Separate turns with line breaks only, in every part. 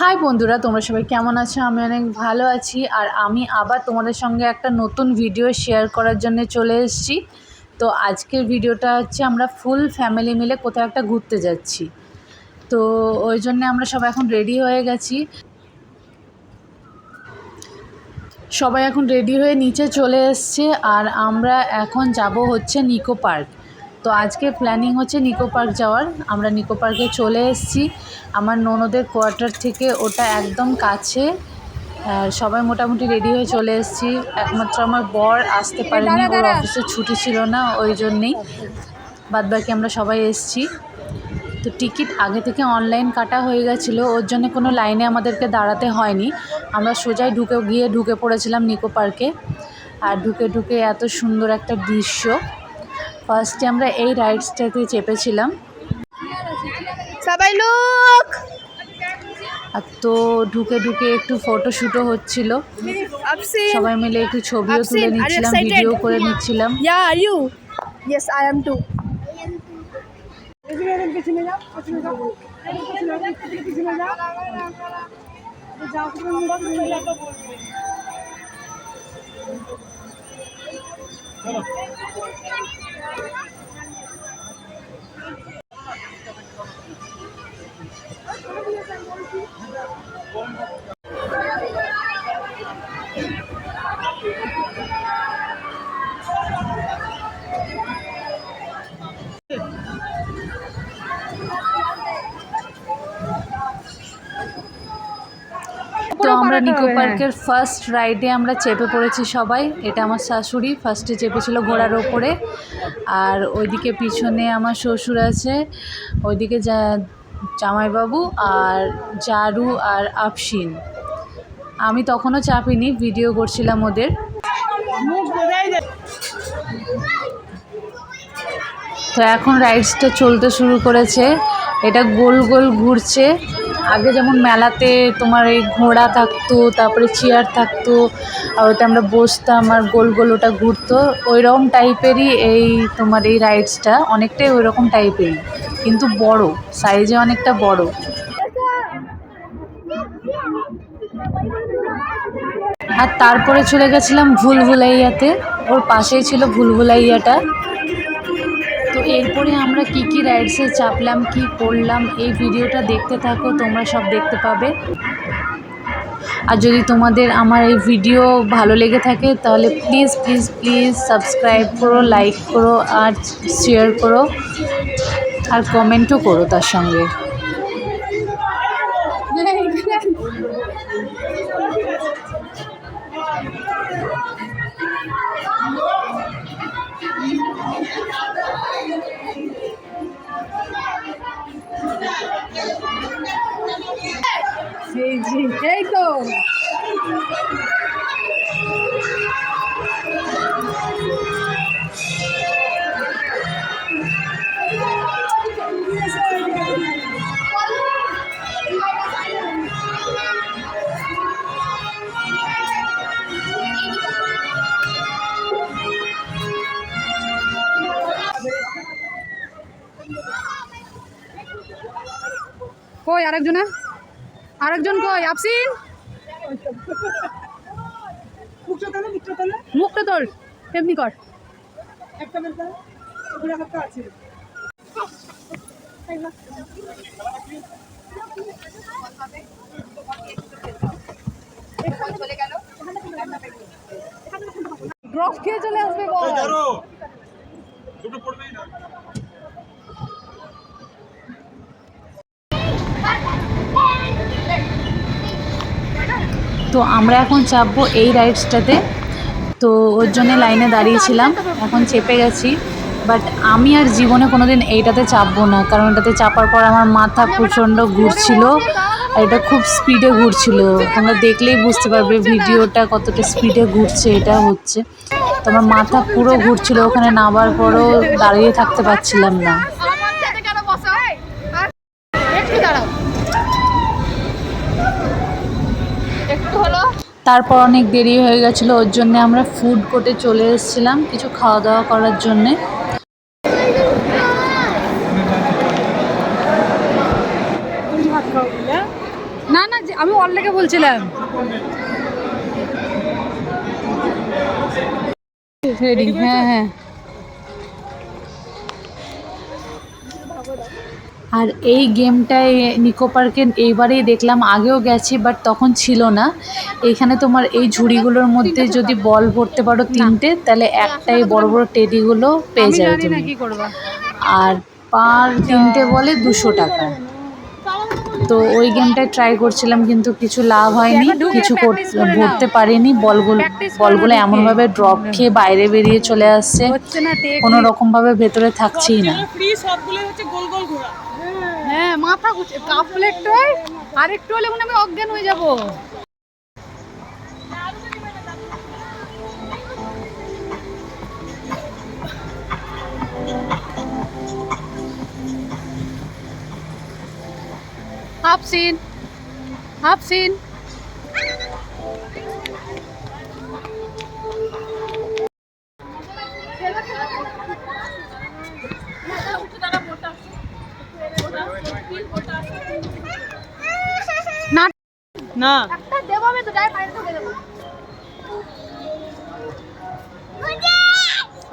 High বন্ধুরা, তোমরা সবাই কেমন আছো? আমি অনেক ভালো আছি। আর আমি আবার তোমাদের সঙ্গে একটা নতুন ভিডিও শেয়ার করার জন্য চলে এসেছি। তো আজকের ভিডিওটা হচ্ছে আমরা ফুল ফ্যামিলি মিলে কোথাও একটা ঘুরতে যাচ্ছি। তো ওই জন্য আমরা সবাই এখন রেডি হয়ে গেছি। সবাই এখন রেডি হয়ে নিচে চলে এসছে। আর আমরা এখন যাব হচ্ছে নিকো পার্ক। তো আজকে প্ল্যানিং হচ্ছে নিকো পার্ক যাওয়ার। আমরা নিকো পার্কে চলে এসেছি। আমার ননদের কোয়ার্টার থেকে ওটা একদম কাছে। সবাই মোটামুটি রেডি হয়ে চলে এসেছি। একমাত্র আমার বর আসতে পারেনি, ওর অফিসে ছুটি ছিল না, ওই জন্যেই বাদবাকি আমরা সবাই এসেছি। তো টিকিট আগে থেকে অনলাইন কাটা হয়ে গেছিলো, ওর জন্য কোনো লাইনে আমাদেরকে দাঁড়াতে হয়নি। আমরা সোজাই ঢুকে পড়েছিলাম নিকো পার্কে। আর ঢুকে এত সুন্দর একটা দৃশ্য। ফার্স্টে আমরা এই রাইডসটাতে চেপেছিলাম।
সবাই লোক
আর তো ঢুকে একটু ফটোশ্যুটও হচ্ছিল, সবাই মিলে একটু ছবিও তুলে নিচ্ছিলাম, ভিডিও করে নিচ্ছিলাম।
Yes, I am too.
তো আমরা নিকো পার্কের ফার্স্ট রাইডে আমরা চেপে পড়েছি সবাই। এটা আমার শাশুড়ি ফার্স্টে চেপেছিল ঘোড়ার ওপরে। আর ওইদিকে পিছনে আমার শ্বশুর আছে, ওইদিকে জামাইবাবু আর জারু আর আফসিন। আমি তখনও চাপিনি, ভিডিও করছিলাম ওদের। তো এখন রাইডসটা চলতে শুরু করেছে। এটা গোল গোল ঘুরছে। আগে যেমন মেলাতে তোমার এই ঘোড়া থাকতো, তারপরে চেয়ার থাকতো, আর ওটা আমরা বসতাম আর গোল গোল ওটা ঘুরতো, ওই রকম টাইপেরই এই তোমার এই রাইডসটা, অনেকটাই ওই রকম টাইপেরই, কিন্তু বড় সাইজে, অনেকটা বড়। আর তারপরে চলে গেছিলাম ভুলভুলাইয়াতে, ওর পাশেই ছিল ভুলভুলাইয়াটা। তো এরপরে আমরা কি রাইডসে চাপলাম, কি করলাম, এই ভিডিওটা দেখতে থাকো, তোমরা সব দেখতে পাবে। আর যদি তোমাদের আমার এই ভিডিও ভালো লেগে থাকে তাহলে প্লিজ সাবস্ক্রাইব করো, লাইক করো আর শেয়ার করো আর কমেন্টও করো তার সঙ্গে।
এই তো কই আরেকজন কই? আফসিন, মুখটা তোল, তেমনি কর। ড্রপ খেয়ে চলে আসবে বল।
তো আমরা এখন চাপবো এই রাইডসটাতে। তো ওর জন্য লাইনে দাঁড়িয়েছিলাম, এখন চেপে গেছি। বাট আমি আর জীবনে কোনো দিন এইটাতে চাপবো না, কারণ এটাতে চাপার পর আমার মাথা প্রচণ্ড ঘুরছিল। আর এটা খুব স্পিডে ঘুরছিল, তোমরা দেখলেই বুঝতে পারবে ভিডিওটা কতটা স্পিডে ঘুরছে। এটা হচ্ছে তো আমার মাথা পুরো ঘুরছিল, ওখানে নামার পরও দাঁড়িয়ে থাকতে পারছিলাম না। তারপর অনেক দেরি হয়ে গেছিলো, ওর জন্যে আমরা ফুড কোর্টে চলে এসেছিলাম কিছু খাওয়া দাওয়া করার জন্যে।
না না, আমি ওর লেগে বলছিলাম। রেডি, হ্যাঁ হ্যাঁ।
আর এই গেমটায় নিকো পার্কে এইবারেই দেখলাম, আগেও গেছি বাট তখন ছিল না। এইখানে তোমার এই ঝুড়িগুলোর মধ্যে যদি বল ভরতে পারো 3টে, তাহলে একটাই বড় বড় টেডিগুলো পেয়ে
আমি
যাবে
জানি না
তুমি।
কি করবা।
আর পার 3টে বলে 200 টাকা। তো ওই গেমটায় ট্রাই করছিলাম কিন্তু কিছু লাভ হয়নি,
একবার ঢুকে
কিছু
practice করে নাও।
ভরতে পারিনি।
Practice করে
বলগুলো
নাও ঢুকে।
এমনভাবে ড্রপ খেয়ে বাইরে বেরিয়ে চলে আসছে,
হচ্ছে না
কোনো রকমভাবে ভেতরে থাকছেই না।
ফ্রি সবগুলো হচ্ছে গোল গোল ঘোরা।
হ্যাঁ, মাথা ঘুরছে। কাপ প্লেটটাই আর একটু হলে মনে আমি অজ্ঞান হয়ে যাব। হাফ সিন, হাফ সিন। না
না
একটা দেবো, আমি দুটাই পানি ঢুকে দেবো।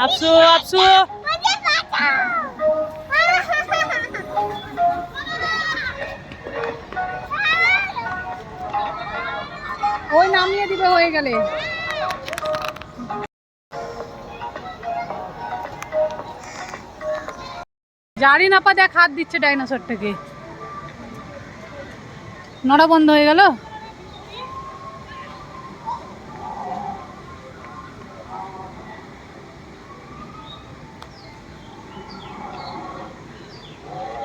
আপসু আপসু
ওই নামিয়ে দিবে হয়ে গেলে। জারি নাপা দেখ হাত দিচ্ছে ডাইনোসরটাকে। নড়া বন্ধ হয়ে গেল।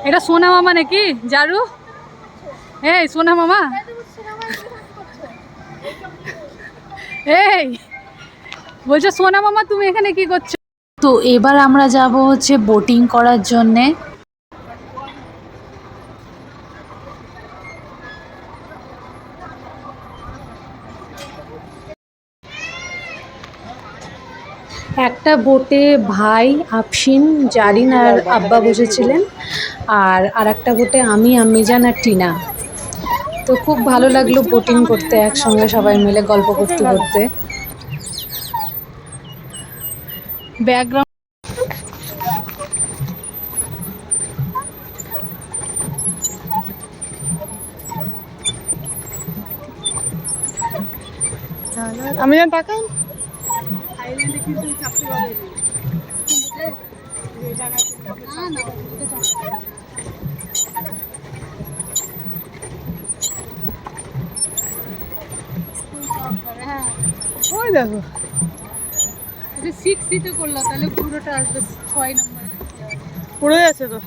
এটা সোনা মামা নাকি জারু? এই সোনা মামা, এই বলছো সোনা মামা তুমি এখানে কি করছো?
তো এবার আমরা যাব হচ্ছে বোটিং করার জন্যে। একটা বোটে ভাই, আফসিন, জারিন আর আব্বা বসেছিলেন, আর আরেকটা বোটে আমি, আম্মিজান আর টিনা। তো খুব ভালো লাগলো বোটিং করতে, একসঙ্গে সবাই মিলে গল্প করতে করতে।
ব্যাকগ্রাউন্ড
আমি জান তাকান
থাইল্যান্ডে কিন্তু চাপতে পারে
ওই দেখো
না। 6 তে করলাম তাহলে পুরোটা আসবে 6 নম্বর।
পড়ে যাচ্ছে তো,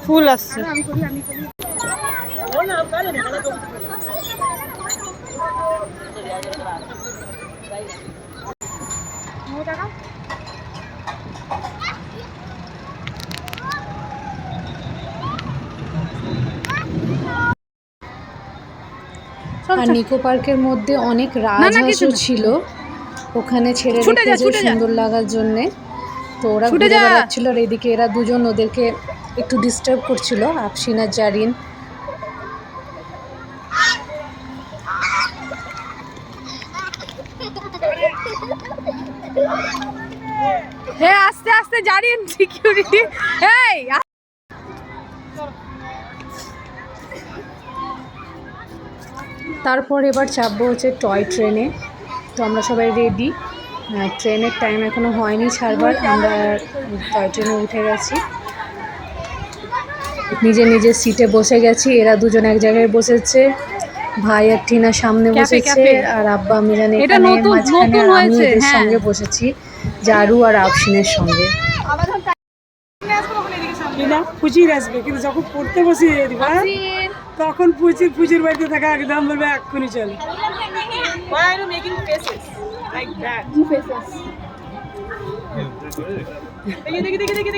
ফুল আসছে।
আমি করি, আমি করি।
আর নিকো পার্কের মধ্যে অনেক
কিছু
রাজহাঁসও
না।
ছিল, ওখানে ছেড়ে
ছুটে যা,
রেখেছে
ছুটে যা।
সুন্দর লাগার জন্যে। তো ওরা
ছুটে
ঘুরে
যা।
বেড়াচ্ছিল, আর এদিকে এরা দুজন ওদেরকে একটু ডিস্টার্ব করছিল, আফসিন আর জারিন।
হে আস্তে আস্তে জারিন, সিকিউরিটি। এই
তারপর এবার চাপবো হচ্ছে টয় ট্রেনে। তো আমরা সবাই রেডি, ট্রেনের টাইম এখনও হয়নি ছাড়বার, আমরা টয় ট্রেনে উঠে গেছি, নিজে নিজে সিটে বসে গেছি। এরা দুজন এক জায়গায় বসেছে, ভাই আর টিনা সামনে
ক্যাফে,
বসেছে,
ক্যাফে।
আর আব্বা আমি জানি
এটা
এখানে
নতুন,
মাঝখানে,
নতুন
আর আমি
হয়েছে,
এদের
হ্যাঁ।
সঙ্গে বসেছি, জারু আর আফসিনের সঙ্গে।
না পুচির আসবে, কিন্তু যখন পড়তে বসি দিবা তখন পুচির বাড়িতে থাকা একদম বলবে এক্ষুনি চলে। Why are you making faces like that? দেখি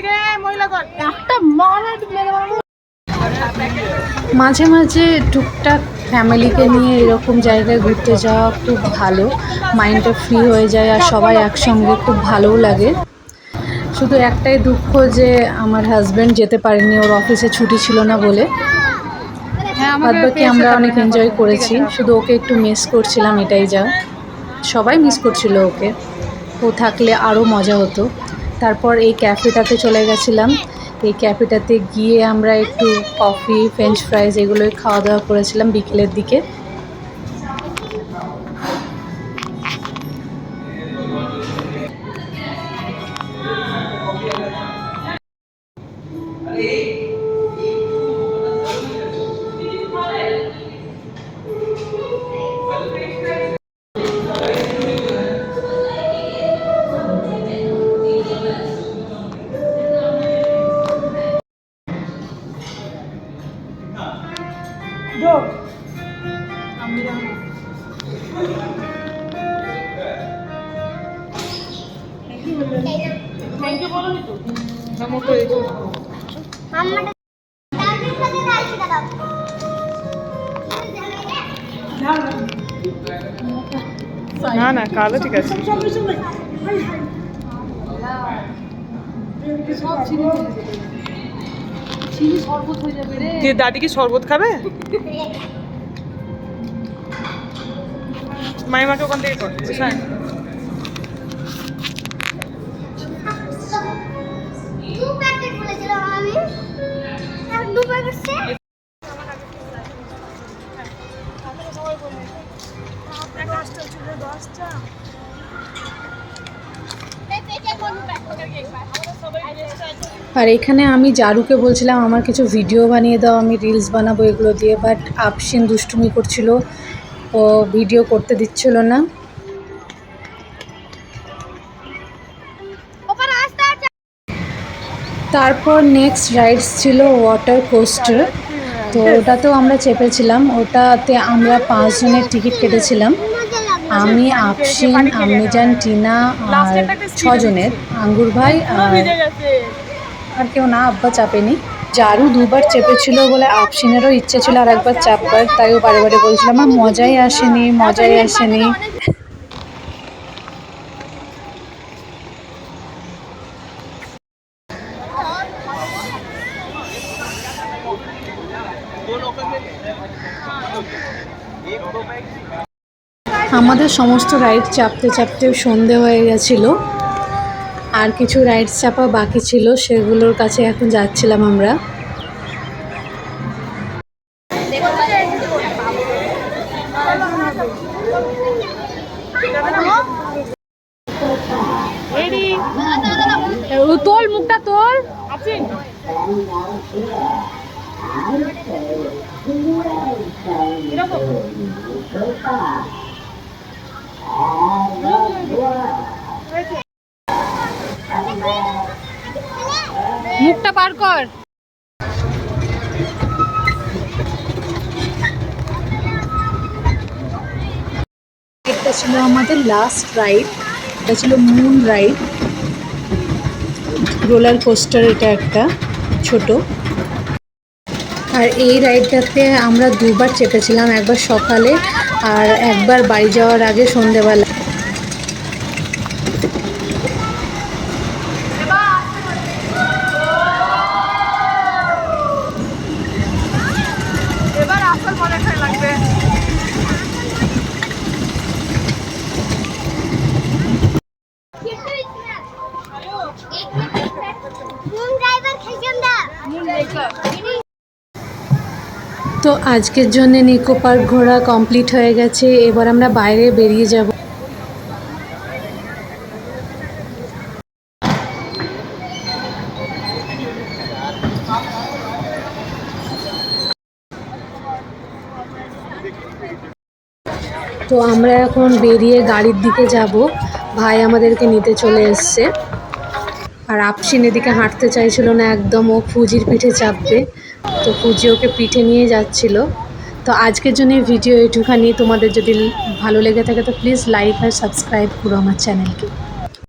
মহিলা কর
একটা মারাট মেরে
মাঝে মাঝে টুকটাক ফ্যামিলিকে নিয়ে এরকম জায়গায় ঘুরতে যাওয়া খুব ভালো, মাইন্ডটা ফ্রি হয়ে যায়, আর সবাই একসঙ্গে খুব ভালোও লাগে। শুধু একটাই দুঃখ যে আমার হাজব্যান্ড যেতে পারেনি, ওর অফিসে ছুটি ছিল না বলে।
হ্যাঁ
বাদ
আমাকে
বাকি
পেয়েছে
আমরা
তারপরে,
অনেক
হ্যাঁ,
এনজয়
ঠিক
করেছি,
আছে, রাখো।
শুধু ওকে একটু মিস করছিলাম, এটাই যা। সবাই মিস করছিল ওকে, ও থাকলে আরও মজা হতো। তারপর এই ক্যাফেটাতে চলে গেছিলাম। এই ক্যাফেটাতে গিয়ে আমরা একটু কফি, ফ্রেঞ্চ ফ্রাইজ এগুলোই খাওয়া দাওয়া করেছিলাম বিকেলের দিকে।
দো থ্যাংক ইউ বলো তো
না না কালো ঠিক আছে।
চিনি শরবত হয়ে যাবে রে।
দিয়ে দাদি কি শরবত খাবে? মাইমাকে ওখান থেকে কর হ্যাঁ।
দু প্যাকেট বলেছিলাম আমি, আর দু প্যাকেট সে
আর এখানে আমি জারুকে বলছিলাম আমার কিছু ভিডিও বানিয়ে দাও, আমি রিলস বানাবো এগুলো দিয়ে, বাট আফসিন দুষ্টুমি করছিল, ও ভিডিও করতে দিচ্ছিল না।
ওপর আসতে আছে।
তারপর নেক্সট রাইডস ছিল ওয়াটার কোস্টার। তো ওটাতেও আমরা চেপেছিলাম। ওটাতে আমরা 5 জনের টিকিট কেটেছিলাম, আমি, আফসিন, আম্মিজান, টিনা আর 6 জনের, আঙ্গুর ভাই আর কেউ না, আব্বা চাপেনি। জারু 2বার চেপেছিল বলে আফসিনেরও ইচ্ছে ছিল আর একবার চাপবার, তাই ও বারে বারে বলছিলাম আমার মজাই আসেনি, মজাই আসেনি। আমাদের সমস্ত রাইড চাপতে চাপতে সন্ধে হয়ে গেছিলো, আর কিছু রাইডস চাপা বাকি ছিল, সেগুলোর কাছে এখন যাচ্ছিলাম আমরা।
তোল মুখটা তোল। মুখটা পার কর।
এটা ছিল আমাদের লাস্ট রাইড, এটা ছিল মুন রাইড, রোলার কোস্টার, এটা একটা ছোট। আর এই রাইডটাতে আমরা 2বার চেপেছিলাম, একবার সকালে আর একবার বাড়ি যাওয়ার আগে সন্ধেবেলা।
এবার আসল মনে হয় লাগবে।
মুন ড্রাইভার খেজন্দা মুন মেকার।
তো আজকের জন্য নিকো পার্ক ঘোরা কমপ্লিট হয়ে গেছে, এবার আমরা বাইরে বেরিয়ে যাব। তো আমরা এখন বেরিয়ে গাড়ির দিকে যাব, ভাই আমাদেরকে নিতে চলে এসছে। আর আফসিন এদিকে হাঁটতে চাইছিল না একদম, ও ফুজির পিঠে চাপবে, তো ফুজি ওকে পিঠে নিয়ে যাচ্ছিল। তো আজকের জন্য ভিডিও এটুখানি, তোমাদের যদি ভালো লেগে থাকে তো প্লিজ লাইক আর সাবস্ক্রাইব করো আমার চ্যানেলকে।